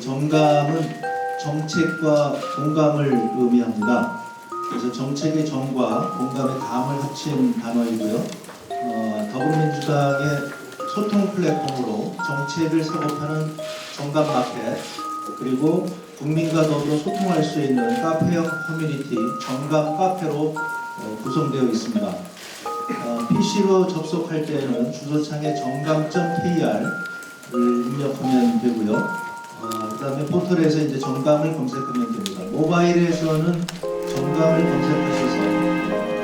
정감은 정책과 공감을 의미합니다. 그래서 정책의 정과 공감의 감을 합친 단어이고요. 더불어민주당의 소통 플랫폼으로 정책을 사고파는 정감 마켓, 그리고 국민과 더불어 소통할 수 있는 카페형 커뮤니티 정감 카페로 구성되어 있습니다. PC로 접속할 때에는 주소창에 정감.kr을 입력하면 되고요. 그다음에 포털에서 이제 정감을 검색하면 됩니다. 모바일에서는 정감을 검색하셔서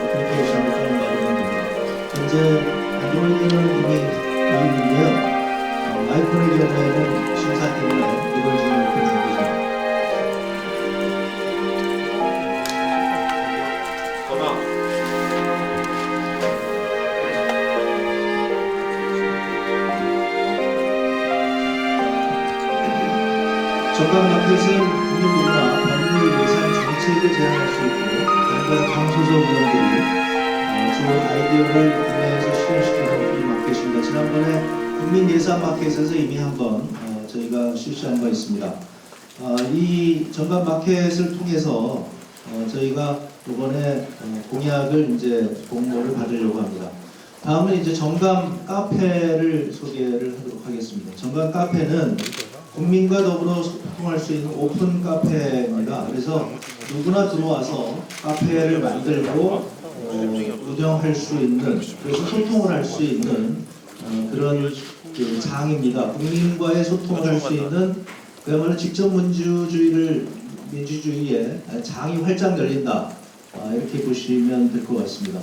어플리케이션을 다운받으면 됩니다. 현재 안드로이드는 이미 있는데요. 아이폰의 경우에는 심사 때문에 이걸 지금 중이죠. 정감 마켓은 국민 누구나 법률 예산 정책을 제안할 수 있고 다양한 강소속 의원들이 주요 아이디어를 구매해서 실현시키는 이 마켓입니다. 지난번에 국민 예산 마켓에서 이미 한번 저희가 실시한 바 있습니다. 이 정감 마켓을 통해서 저희가 이번에 공약을 이제 공모를 받으려고 합니다. 다음은 이제 정감 카페를 소개를 하도록 하겠습니다. 정감 카페는 국민과 더불어 소통할 수 있는 오픈 카페입니다. 그래서 누구나 들어와서 카페를 만들고 운영할 수 있는, 그래서 소통을 할 수 있는 그런 장입니다. 국민과의 소통을 할 수 있는 그야말로 직접 민주주의에 장이 활짝 열린다, 이렇게 보시면 될 것 같습니다.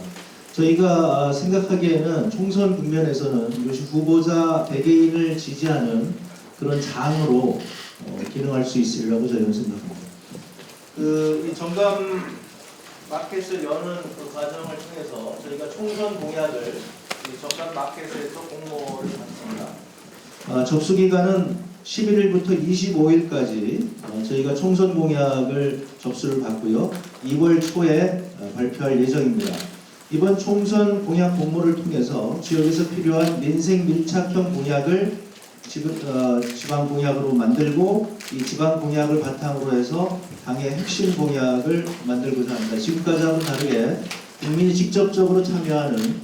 저희가 생각하기에는 총선 국면에서는 이것이 후보자 개개인을 지지하는 그런 장으로 기능할 수 있으리라고 저희는 생각합니다. 이 정감 마켓을 여는 그 과정을 통해서 저희가 총선 공약을 이 정감 마켓에서 공모를 받습니다. 접수 기간은 11일부터 25일까지 저희가 총선 공약을 접수를 받고요. 2월 초에 발표할 예정입니다. 이번 총선 공약 공모를 통해서 지역에서 필요한 민생 밀착형 공약을 지방 공약으로 만들고 이 지방 공약을 바탕으로 해서 당의 핵심 공약을 만들고자 합니다. 지금까지하고는 다르게 국민이 직접적으로 참여하는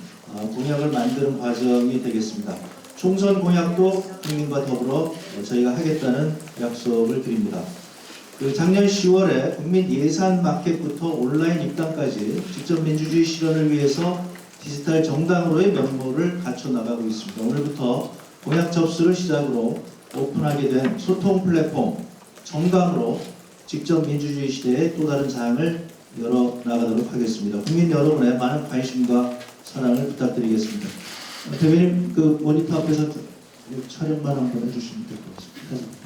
공약을 만드는 과정이 되겠습니다. 총선 공약도 국민과 더불어 저희가 하겠다는 약속을 드립니다. 작년 10월에 국민 예산 마켓부터 온라인 입당까지 직접 민주주의 실현을 위해서 디지털 정당으로의 면모를 갖춰 나가고 있습니다. 오늘부터 공약 접수를 시작으로 오픈하게 된 소통 플랫폼 정감으로 직접 민주주의 시대의 또 다른 장을 열어 나가도록 하겠습니다. 국민 여러분의 많은 관심과 사랑을 부탁드리겠습니다. 대표님, 그 모니터 앞에서 촬영만 한번 해주시면 될 것 같습니다.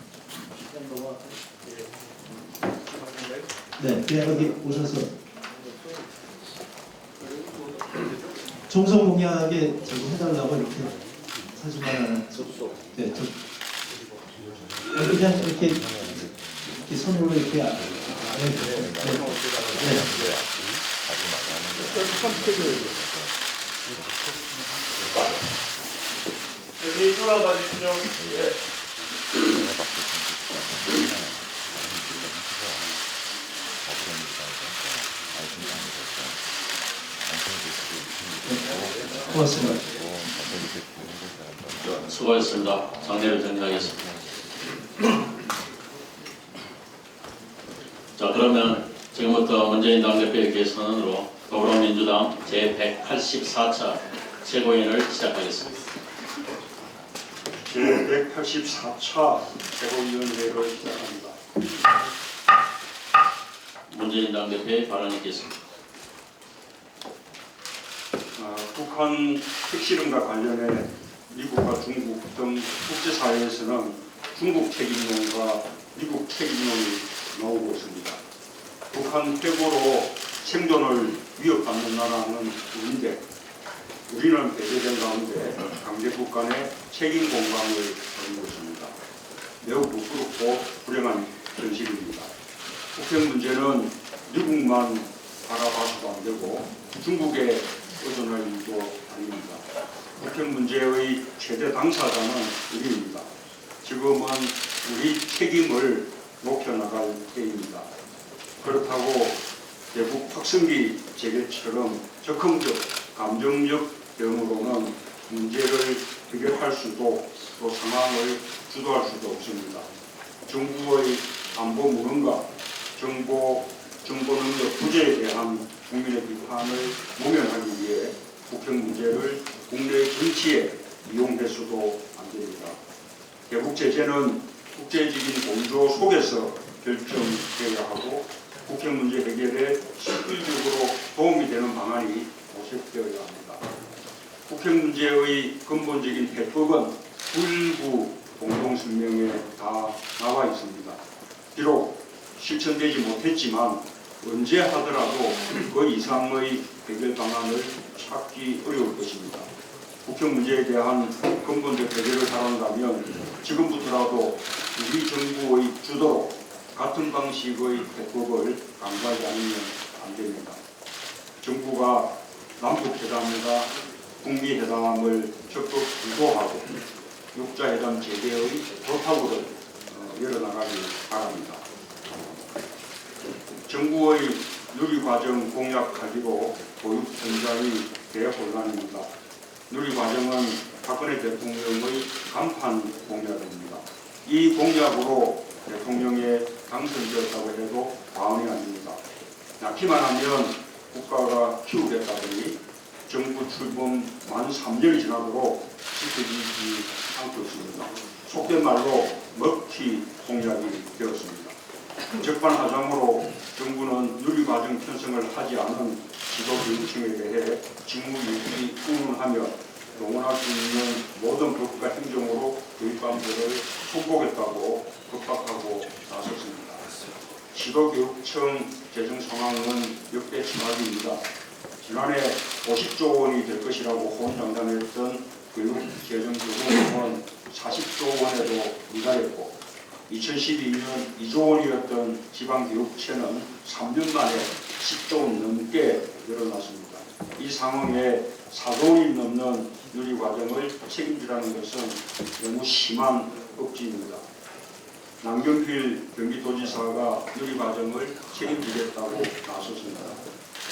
네, 그냥 여기 오셔서 총선 공약에 저기 해달라고 이렇게 사진 하나 접속. 네, 그냥 이렇게 손으로 이렇게 네. 여기 돌아봐 주시죠. 고맙습니다. 수고하셨습니다. 장례를 정리하겠습니다. 자, 그러면 지금부터 문재인 당대표의 개선으로 더불어민주당 제184차 최고위원을 시작하겠습니다. 제184차 최고위원회를 시작합니다. 문재인 당대표의 발언이 있겠습니다. 북한 핵실험과 관련해 미국과 중국 등 국제사회에서는 중국 책임론과 미국 책임론이 나오고 있습니다. 북한 회고로 생존을 위협받는 나라는 우리인데 우리는 배제된 가운데 강대국 간의 책임 공감을 벌이고 있습니다. 매우 부끄럽고 불행한 현실입니다. 북핵 문제는 미국만 바라봐서도 안 되고 중국에 의존할 일도 아닙니다. 북핵 문제의 최대 당사자는 우리입니다. 지금은 우리 책임을 높여나갈 때입니다. 그렇다고 대북 확성기 재개처럼 적극적, 감정적 대응으로는 문제를 해결할 수도 또 상황을 주도할 수도 없습니다. 정부의 안보 무능과 정보 능력 부재에 대한 국민의 비판을 모면하기 위해 북핵 문제를 국내 정치에 이용해서도 안 됩니다. 대북 제재는 국제적인 공조 속에서 결정되어야 하고 북핵 문제 해결에 실질적으로 도움이 되는 방안이 모색되어야 합니다. 북핵 문제의 근본적인 해법은 9.19 공동성명에 다 나와 있습니다. 비록 실천되지 못했지만 언제 하더라도 그 이상의 해결 방안을 찾기 어려울 것입니다. 북핵 문제에 대한 근본적 해결을 바란다면 지금부터라도 우리 정부의 주도로 같은 방식의 해법을 강구하지 않으면 안 됩니다. 정부가 남북회담과 북미회담을 적극 주도하고 육자회담 재개의 도타구를 열어나가기 바랍니다. 정부의 누리과정 공약 가지고 보육 현장이 대혼란입니다. 누리과정은 박근혜 대통령의 간판 공약입니다. 이 공약으로 대통령에 당선되었다고 해도 과언이 아닙니다. 낳기만 하면 국가가 키우겠다더니 정부 출범 만 3년이 지나도록 지켜지지 않고 있습니다. 속된 말로 먹튀 공약이 되었습니다. 적반하장으로 정부는 누리과정 편성을 하지 않은 지도교육청에 대해 직무유기 운운하며 동원할 수 있는 모든 법과 행정으로 교육감들을 손보겠다고 급박하고 나섰습니다. 지도교육청 재정 상황은 역대 최악입니다. 지난해 50조 원이 될 것이라고 호언장담했던 교육재정조정은 40조 원에도 미달했고 2012년 2조 원이었던 지방교육체는 3년 만에 10조 원 넘게 늘어났습니다. 이 상황에 4조 원이 넘는 누리과정을 책임지라는 것은 너무 심한 억지입니다. 남경필 경기도지사가 누리과정을 책임지겠다고 나섰습니다.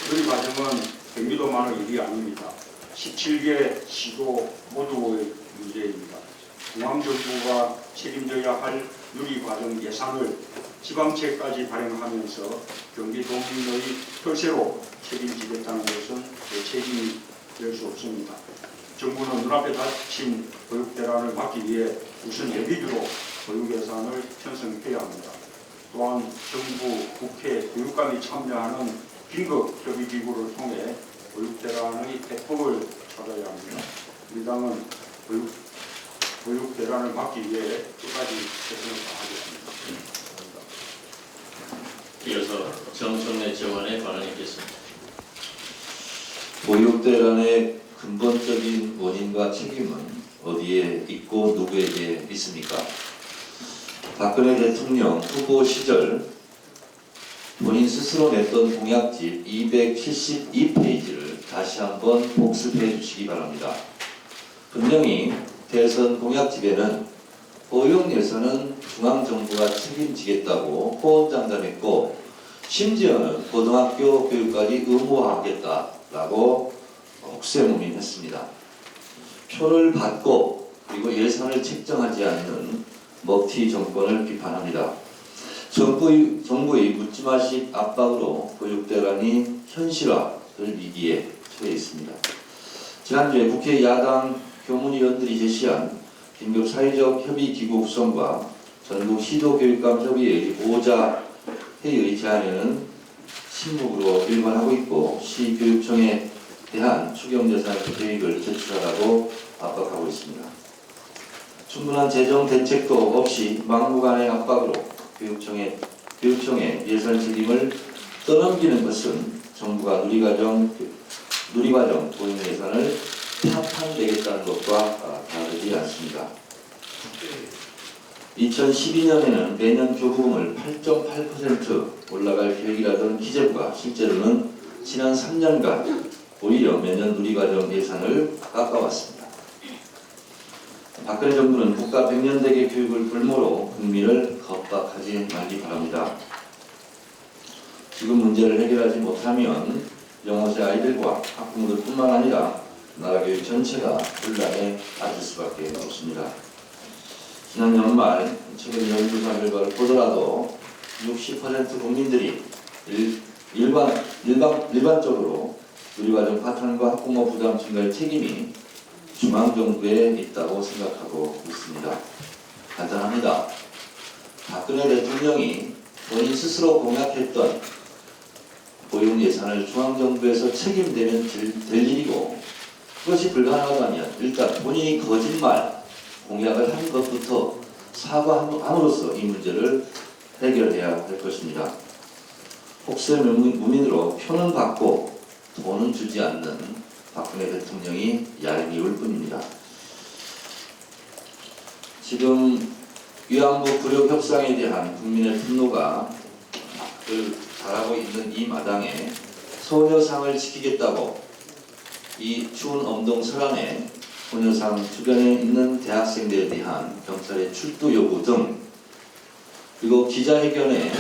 누리과정은 경기도만의 일이 아닙니다. 17개 시도 모두의 문제입니다. 중앙정부가 책임져야 할 누리과정 예산을 지방채까지 발행하면서 경기도민의 혈세로 책임지겠다는 것은 제 책임이 될 수 없습니다. 정부는 눈앞에 닥친 교육대란을 막기 위해 우선 예비비로 교육예산을 편성해야 합니다. 또한 정부, 국회, 교육감이 참여하는 긴급협의기구를 통해 교육대란의 해법을 찾아야 합니다. 우리 당은 교육대란을 막기 위해 끝까지 최선을 다하겠습니다. 이어서 정청래 정원의 발언이 있겠습니다. 보육대란의 근본적인 원인과 책임은 어디에 있고 누구에게 있습니까? 박근혜 대통령 후보 시절 본인 스스로 냈던 공약집 272페이지를 다시 한번 복습해 주시기 바랍니다. 분명히 대선 공약집에는 보육 예산은 중앙정부가 책임지겠다고 호언장담했고 심지어는 고등학교 교육까지 의무화하겠다라고 혹세무민했습니다. 표를 받고 그리고 예산을 책정하지 않는 먹튀 정권을 비판합니다. 정부의 묻지마식 압박으로 교육대란이 현실화될 위기에 처해 있습니다. 지난주에 국회 야당 교문위원들이 제시한 긴급 사회적 협의 기구 구성과 전국 시도교육감 협의회의 보호자 회의 제안에는 침묵으로 일관하고 있고 시교육청에 대한 추경예산 계획을 제출하라고 압박하고 있습니다. 충분한 재정 대책도 없이 막무가내 압박으로 교육청의 예산 책임을 떠넘기는 것은 정부가 누리과정 보육 예산을 파탄되겠다는 것과 다르지 않습니다. 2012년에는 매년 교부금을 8.8% 올라갈 계획이라던 기재부가 실제로는 지난 3년간 오히려 매년 누리과정 예산을 깎아왔습니다. 박근혜 정부는 국가 100년대계 교육을 불모로 국민을 겁박하지 말기 바랍니다. 지금 문제를 해결하지 못하면 영어세 아이들과 학부모들뿐만 아니라 나라 교육 전체가 혼란에 빠질 수밖에 없습니다. 지난 연말 최근 연구사 결과를 보더라도 60% 국민들이 일반적으로 누리과정 파탄과 학부모 부담 증가의 책임이 중앙정부에 있다고 생각하고 있습니다. 간단합니다. 박근혜 대통령이 본인 스스로 공약했던 보육 예산을 중앙정부에서 책임되면 될 일이고, 그것이 불가능하다면 일단 본인이 거짓말 공약을 한 것부터 사과함으로써 이 문제를 해결해야 할 것입니다. 혹세 무민으로 표는 받고 돈은 주지 않는 박근혜 대통령이 얄미울 뿐입니다. 지금 위안부 불역 협상에 대한 국민의 분노가 자라고 있는 이 마당에 소녀상을 지키겠다고 이 추운 엄동 설안에 소녀상 주변에 있는 대학생들에 대한 경찰의 출두 요구 등, 그리고 기자회견에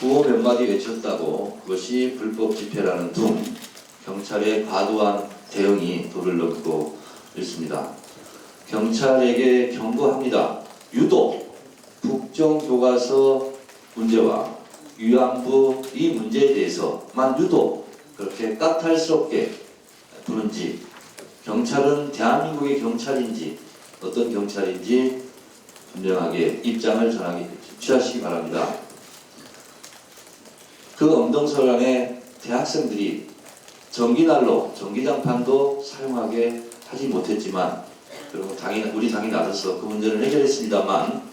구호 몇 마디 외쳤다고 그것이 불법 집회라는 등 경찰의 과도한 대응이 도를 넘고 있습니다. 경찰에게 경고합니다. 유독 국정교과서 문제와 위안부 이 문제에 대해서만 유독 그렇게 까탈스럽게 부는지, 경찰은 대한민국의 경찰인지 어떤 경찰인지 분명하게 입장을 취하시기 바랍니다. 그 엄동설안에 대학생들이 전기난로, 전기장판도 사용하게 하지 못했지만, 그리고 우리 당이 나서서 그 문제를 해결했습니다만,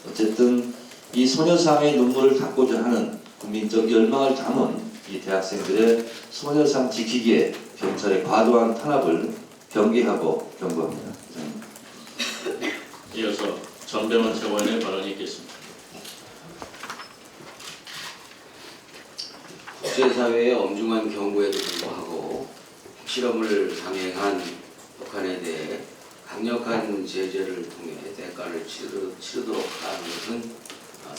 어쨌든 이 소녀상의 눈물을 닦고자 하는 국민적 열망을 담은 이 대학생들의 소녀상 지키기에 경찰의 과도한 탄압을 경계하고 경고합니다. 이어서 전병헌 차관의 발언이 있겠습니다. 국제사회의 엄중한 경고에도 불구하고 실험을 강행한 북한에 대해 강력한 제재를 통해 대가를 치르도록 하는 것은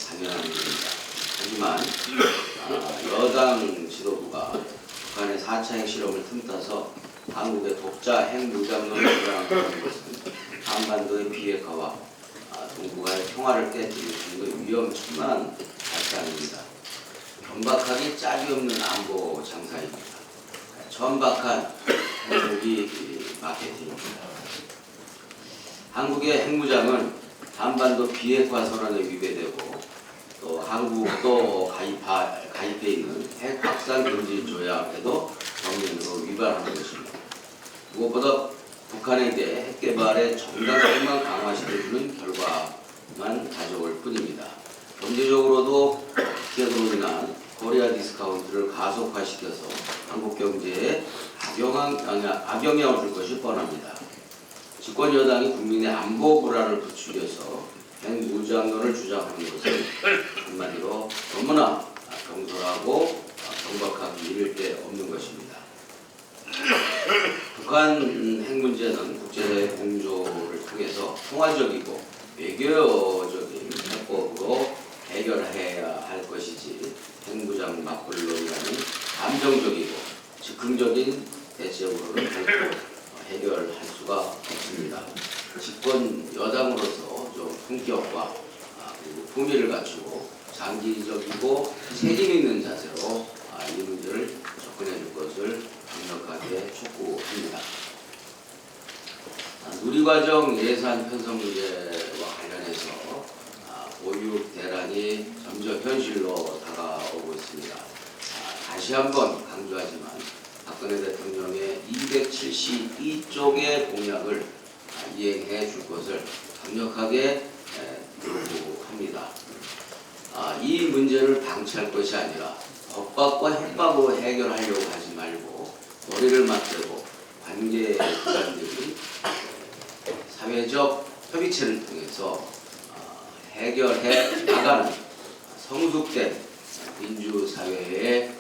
당연한 일입니다. 하지만 여당 지도부가 북한의 4차 핵실험을 틈타서 한국의 독자 핵무장론을 주장하는 것은 한반도의 비핵화와 동북아의 평화를 깨뜨릴 정도의 위험천만한 발상입니다. 경박하기 짝이 없는 안보 장사입니다. 천박한 핵무기 마케팅입니다. 한국의 핵무장은 한반도 비핵화 선언에 위배되고, 또 한국도 가입해 있는 핵 확산 금지 조약에도 정면으로 위반하는 것입니다. 무엇보다 북한에게 핵 개발의 정당성만 강화시켜주는 결과만 가져올 뿐입니다. 경제적으로도 기업으로 인한 코리아 디스카운트를 가속화시켜서 한국 경제에 악영향을 줄 것이 뻔합니다. 집권 여당이 국민의 안보 불안을 부추겨서 핵무장론을 주장하는 것은 한마디로 너무나 경솔하고 경박하기 이를 데 없는 것입니다. 북한 핵 문제는 국제 공조를 통해서 통화적이고 외교적인 해법으로 해결해야 할 것이지, 핵무장 맞불론이라는 감정적이고 즉흥적인 대책으로는 결코 해결할 수가 없습니다. 집권 여당으로서 좀 품격과 그리고 품위를 갖추고 장기적이고 책임 있는 자세로 이 문제를 접근해 줄 것을 강력하게 촉구합니다. 누리과정 예산 편성 문제와 관련해서 보육 대란이 점점 현실로 다가오고 있습니다. 다시 한번 강조하지만 박근혜 대통령의 272쪽의 공약을 이행해 줄 것을 강력하게 요구합니다. 이 문제를 방치할 것이 아니라 법박과 핵박으로 해결하려고 하지 말고 머리를 맞대고 관계 기관들이 사회적 협의체를 통해서 해결해 나가는 성숙된 민주사회의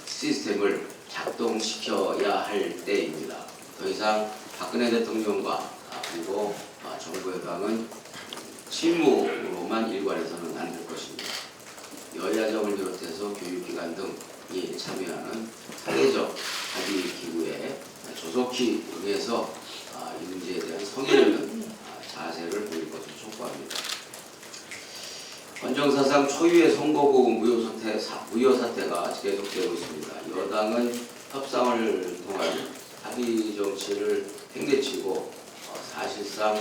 시스템을 작동시켜야 할 때입니다. 더 이상 박근혜 대통령과 그리고 정부 여당은 침묵으로만 일관해서는 안 될 것입니다. 여야정을 비롯해서 교육기관 등이 참여하는 사회적 합의 기구에 조속히 응해서 이 문제에 대한 성의 있는 자세를 보일 것을 촉구합니다. 헌정사상 초유의 선거구 무효 사태가 계속되고 있습니다. 여당은 협상을 통한 합의 정치를 팽개치고 사실상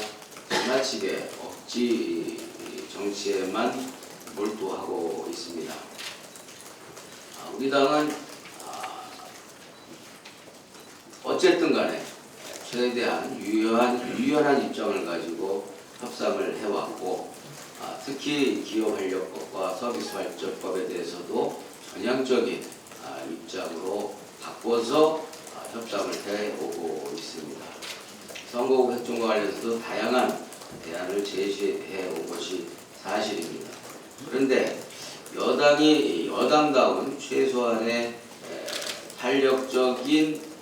지나치게 억지 정치에만 몰두하고 있습니다. 우리 당은 어쨌든 간에 최대한 유연한 입장을 가지고 협상을 해왔고 특히 기업활력법과 서비스발전법에 대해서도 전향적인 입장으로 바꿔서 협상을 해오고 있습니다. 선거구 획정과 관련해서도 다양한 대안을 제시해 온 것이 사실입니다. 그런데 여당이 여당다운 최소한의 탄력적인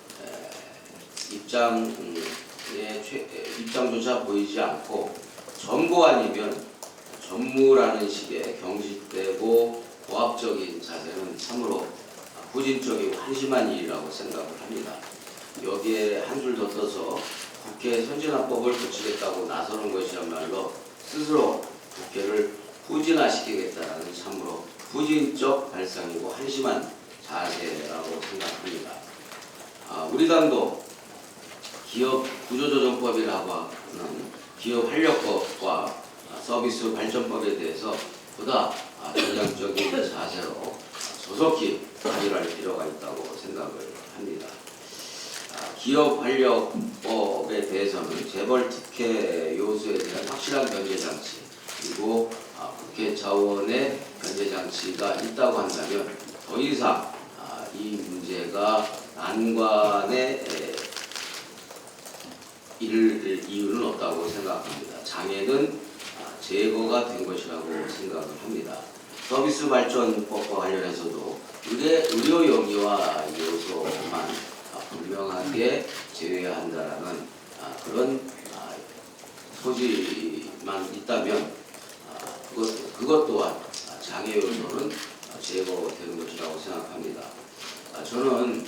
입장조차 보이지 않고 전부 아니면 전무라는 식의 경직되고 고압적인 자세는 참으로 부진적이고 한심한 일이라고 생각을 합니다. 여기에 한 줄 더 떠서 국회 선진화법을 고치겠다고 나서는 것이야말로 스스로 국회를 후진화시키겠다는 참으로 부진적 발상이고 한심한 자세라고 생각합니다. 우리 당도 기업 구조조정법이라고 하는 기업활력법과 서비스 발전법에 대해서 보다 전향적인 자세로 조속히 합의할 필요가 있다고 생각을 합니다. 기업활력법에 대해서는 재벌 특혜 요소에 대한 확실한 견제 장치 그리고 국회 차원의 견제 장치가 있다고 한다면 더 이상 이 문제가 난관에 이를 이유는 없다고 생각합니다. 장애는 제거가 된 것이라고 생각을 합니다. 서비스 발전법과 관련해서도 의료 영유아 요소만 분명하게 제외한다라는 그런 소지만 있다면 그것 또한 장애 요소는 제거되는 것이라고 생각합니다. 저는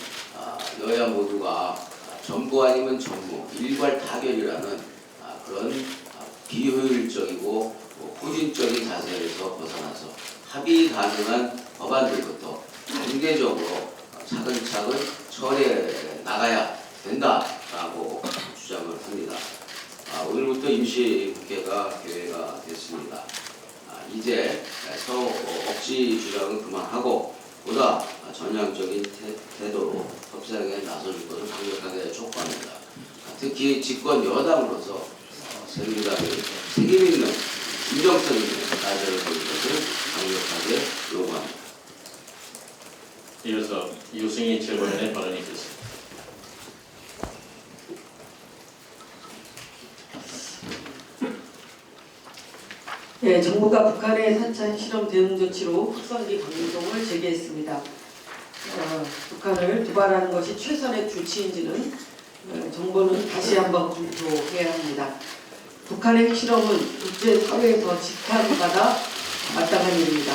여야 모두가 전부 아니면 전무, 일괄 타결이라는 그런 비효율적이고 후진적인 자세에서 벗어나서 합의 가능한 법안들부터 단계적으로 차근차근 처리해 나가야 된다라고 주장을 합니다. 오늘부터 임시국회가 개회가 됐습니다. 이제 억지 주장은 그만하고 보다 전향적인 태도로 협상에 나서줄 것을 강력하게 촉구합니다. 특히 집권 여당으로서 새누리당이 책임있는 진정성 있는 자세를 보일 것을 강력하게 요구합니다. 이어서 유승희 최고위원의 발언이 있겠습니다. 네, 정부가 북한의 사차 실험 대응 조치로 확성기 방송을 재개했습니다. 북한을 도발하는 것이 최선의 조치인지는 정부는 다시 한번 검토해야 합니다. 북한의 핵실험은 국제사회에서 지탄받아 마땅한 일입니다.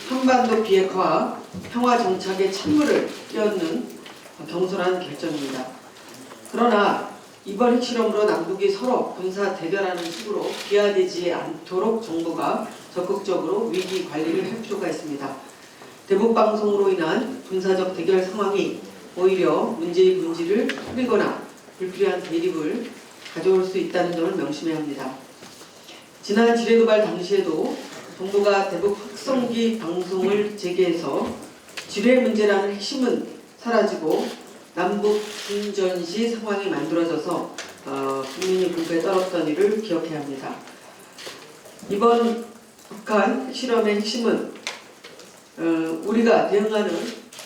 한반도 비핵화와 평화 정착의 찬물을 끼얹는 경솔한 결정입니다. 그러나 이번 핵실험으로 남북이 서로 군사 대결하는 식으로 비화되지 않도록 정부가 적극적으로 위기 관리를 할 필요가 있습니다. 대북 방송으로 인한 군사적 대결 상황이 오히려 문제의 본질을 흐리거나 불필요한 대립을 가져올 수 있다는 점을 명심해야 합니다. 지난 지뢰도발 당시에도 정부가 대북 확성기 방송을 재개해서 지뢰 문제라는 핵심은 사라지고 남북 중전시 상황이 만들어져서 국민이 공포에 떨었던 일을 기억해야 합니다. 이번 북한 핵실험의 핵심은 우리가 대응하는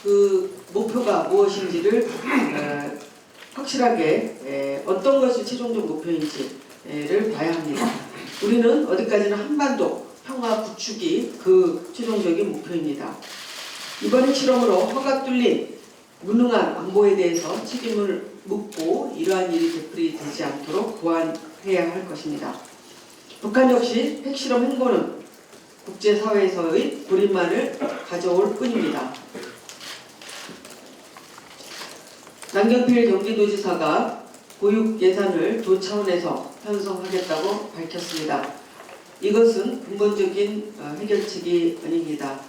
그 목표가 무엇인지를 확실하게 어떤 것이 최종적 목표인지를 봐야 합니다. 우리는 어디까지나 한반도 평화 구축이 그 최종적인 목표입니다. 이번 핵실험으로 허가 뚫린 무능한 안보에 대해서 책임을 묻고 이러한 일이 되풀이되지 않도록 보완 해야 할 것입니다. 북한 역시 핵실험 행보는 국제사회에서의 불이만을 가져올 뿐입니다. 남경필 경기도지사가 보육 예산을 도 차원에서 편성하겠다고 밝혔습니다. 이것은 근본적인 해결책이 아닙니다.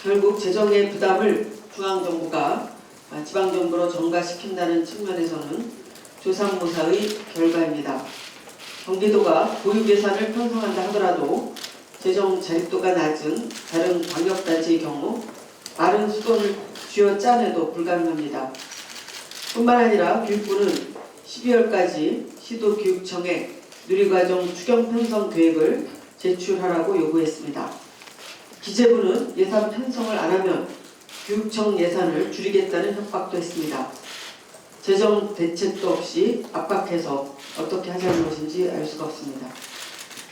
결국 재정의 부담을 중앙정부가 지방정부로 전가시킨다는 측면에서는 조삼모사의 결과입니다. 경기도가 보육 예산을 편성한다 하더라도 재정 자립도가 낮은 다른 광역단체의 경우 마른 수돈을 쥐어짜내도 불가능합니다. 뿐만 아니라 교육부는 12월까지 시도교육청에 누리과정 추경 편성 계획을 제출하라고 요구했습니다. 기재부는 예산 편성을 안 하면 교육청 예산을 줄이겠다는 협박도 했습니다. 재정 대책도 없이 압박해서 어떻게 하자는 것인지 알 수가 없습니다.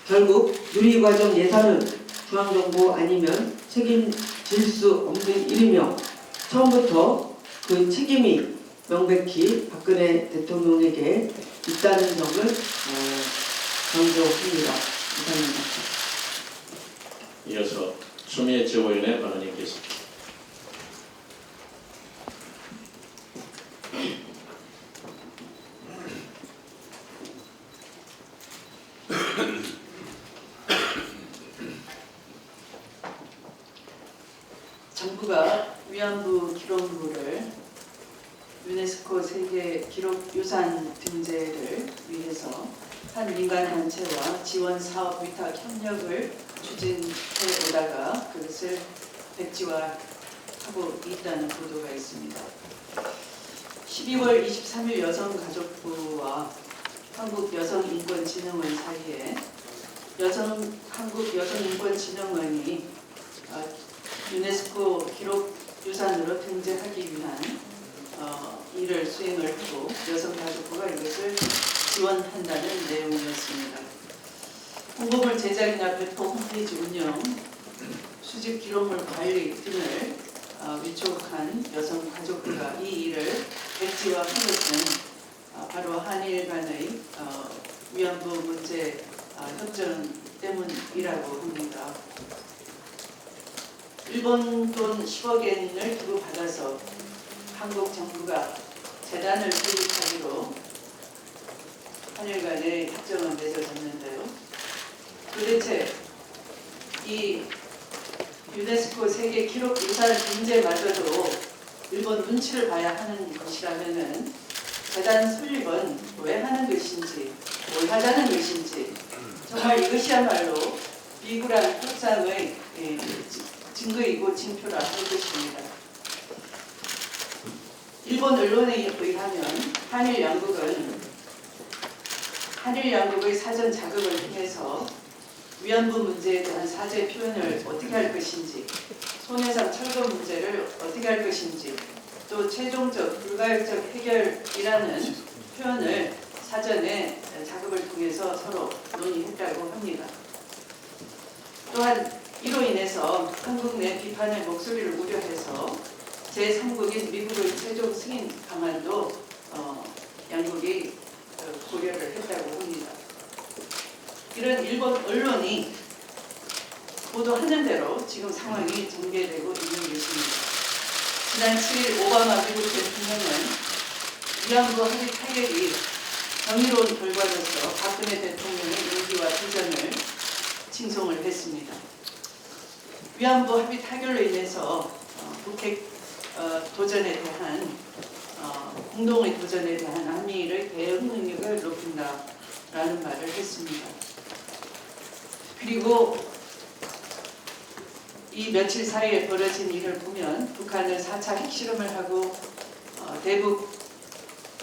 결국 누리과정 예산은 중앙정부 아니면 책임질 수 없는 일이며 처음부터 그 책임이 명백히 박근혜 대통령에게 있다는 점을 강조합니다. 이상입니다. 이어서 추미애 최고위원의 발언이 있겠습니다. 정부가 위안부 기록물을 유네스코 세계 기록유산 등재를 위해서 한 민간단체와 지원 사업 위탁 협력을 추진해 오다가 그것을 백지화하고 있다는 보도가 있습니다. 12월 23일 여성가족부와 한국여성인권진흥원 사이에 한국여성인권진흥원이 유네스코 기록유산으로 등재하기 위한 일을 수행을 하고 여성가족부가 이것을 지원한다는 내용이었습니다. 홍보물 제작이나 배포 홈페이지 운영, 수집 기록물 관리 등을 위촉한 여성가족부가 이 일을 백지화한 것은 바로 한일 간의 위안부 문제 협정 때문이라고 합니다. 일본 돈 10억 엔을 기부받아서 한국 정부가 재단을 설립하기로 한일 간의 협정은 맺어졌는데요. 도대체 이 유네스코 세계 기록유산 등재마저도 일본 눈치를 봐야 하는 것이라면은 재단 설립은 왜 하는 것인지, 뭘 하자는 것인지, 정말 이것이야말로 비굴한 협상의 증거이고 징표라 할 것입니다. 일본 언론에 의하면 한일 양국의 사전 자극을 통해서 위안부 문제에 대한 사죄 표현을 어떻게 할 것인지, 손해상 철거 문제를 어떻게 할 것인지, 또 최종적 불가역적 해결이라는 표현을 사전에 작업을 통해서 서로 논의했다고 합니다. 또한 이로 인해서 한국 내 비판의 목소리를 우려해서 제3국인 미국의 최종 승인 방안도 양국이 고려를 했다고 합니다. 이런 일본 언론이 보도하는 대로 지금 상황이 전개되고 있는 것입니다. 지난 7일 오바마 미국 대통령은 위안부 합의 타결이 정의로운 결과로서 박근혜 대통령의 용기와 비전을 칭송을 했습니다. 위안부 합의 타결로 인해서 북핵 도전에 대한 공동의 도전에 대한 한미일의 대응 능력을 높인다라는 말을 했습니다. 그리고 이 며칠 사이에 벌어진 일을 보면 북한은 4차 핵실험을 하고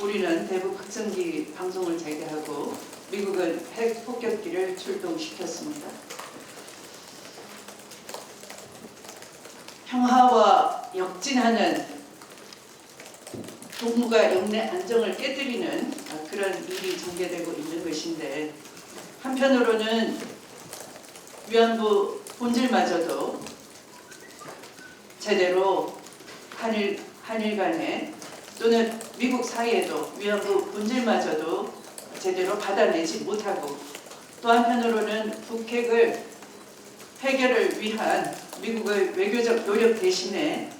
우리는 대북 확성기 방송을 재개하고 미국은 핵 폭격기를 출동시켰습니다. 평화와 역진하는 동북아 영내 안정을 깨뜨리는 그런 일이 전개되고 있는 것인데, 한편으로는 위안부 본질마저도 제대로 한일 간에 또는 미국 사이에도 위안부 본질마저도 제대로 받아내지 못하고 또 한편으로는 북핵을 해결을 위한 미국의 외교적 노력 대신에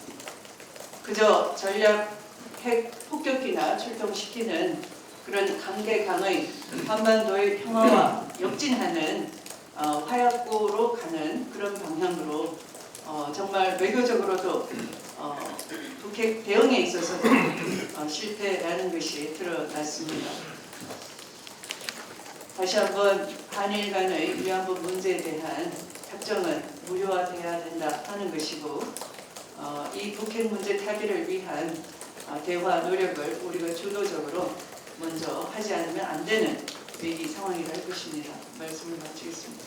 그저 전략 핵 폭격기나 출동시키는 그런 강대강의 한반도의 평화와 역진하는 화약고로 가는 그런 방향으로 정말 외교적으로도 북핵 대응에 있어서도 실패라는 것이 드러났습니다. 다시 한번 한일 간의 위안부 문제에 대한 협정은 무효화돼야 된다 하는 것이고 이 북핵 문제 타결을 위한 대화 노력을 우리가 주도적으로 먼저 하지 않으면 안 되는 위기 상황이라 할 것입니다. 말씀을 마치겠습니다.